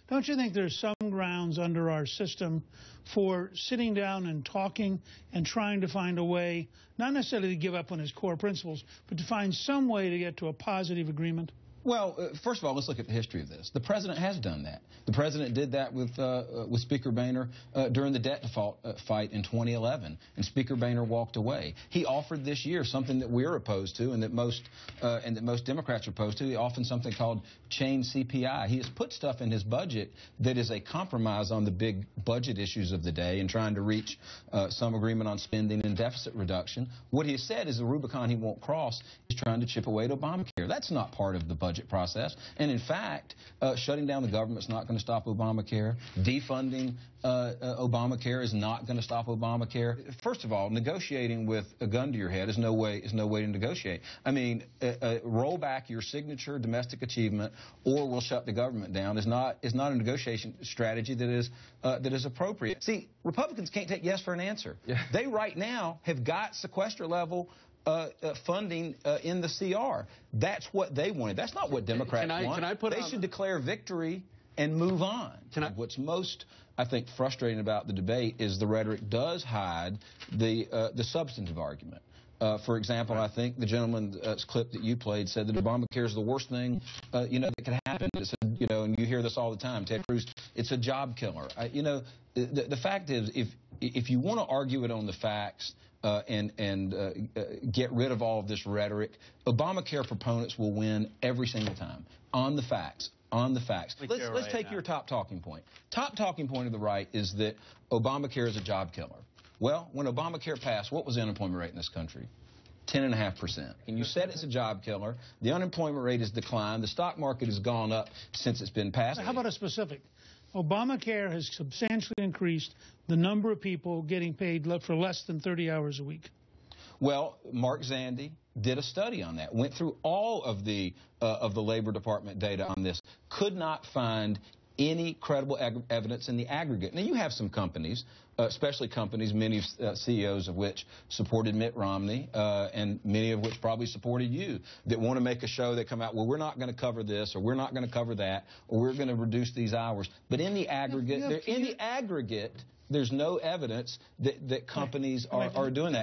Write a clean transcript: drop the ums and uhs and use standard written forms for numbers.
Don't you think there's some grounds under our system for sitting down and talking and trying to find a way, not necessarily to give up on his core principles, but to find some way to get to a positive agreement? Well, first of all, let's look at the history of this. The president has done that. The president did that with Speaker Boehner during the debt default fight in 2011, and Speaker Boehner walked away. He offered this year something that we're opposed to, and that most Democrats are opposed to. He offered something called chain CPI. He has put stuff in his budget that is a compromise on the big budget issues of the day and trying to reach some agreement on spending and deficit reduction. What he has said is the Rubicon he won't cross is trying to chip away at Obamacare. That's not part of the budget process. And in fact, shutting down the government is not going to stop Obamacare. Defunding Obamacare is not going to stop Obamacare. First of all, negotiating with a gun to your head is no way to negotiate. I mean, roll back your signature domestic achievement, or we'll shut the government down is not a negotiation strategy that is appropriate. See, Republicans can't take yes for an answer. Yeah. They right now have got sequester level funding in the CR. That's what they wanted. That's not what Democrats want. They should declare victory and move on. What's most, I think, frustrating about the debate is the rhetoric does hide the substantive argument. For example, I think the gentleman's clip that you played said that Obamacare is the worst thing, that could happen. It's and you hear this all the time. Ted Cruz, it's a job killer. The fact is, if you want to argue it on the facts and get rid of all of this rhetoric, Obamacare proponents will win every single time on the facts. On the facts. Let's take your top talking point. Top talking point of the right is that Obamacare is a job killer. Well, when Obamacare passed, what was the unemployment rate in this country? 10.5%. And you said it's a job killer. The unemployment rate has declined. The stock market has gone up since it's been passed. How about a specific? Obamacare has substantially increased the number of people getting paid for less than 30 hours a week. Well, Mark Zandi did a study on that, went through all of the Labor Department data on this, could not find any credible evidence in the aggregate. Now, you have some companies, especially companies, many CEOs of which supported Mitt Romney, and many of which probably supported you, that want to make a show that come out, well, we're not going to cover this, or we're not going to cover that, or we're going to reduce these hours. But in the aggregate, there's no evidence that companies are doing that.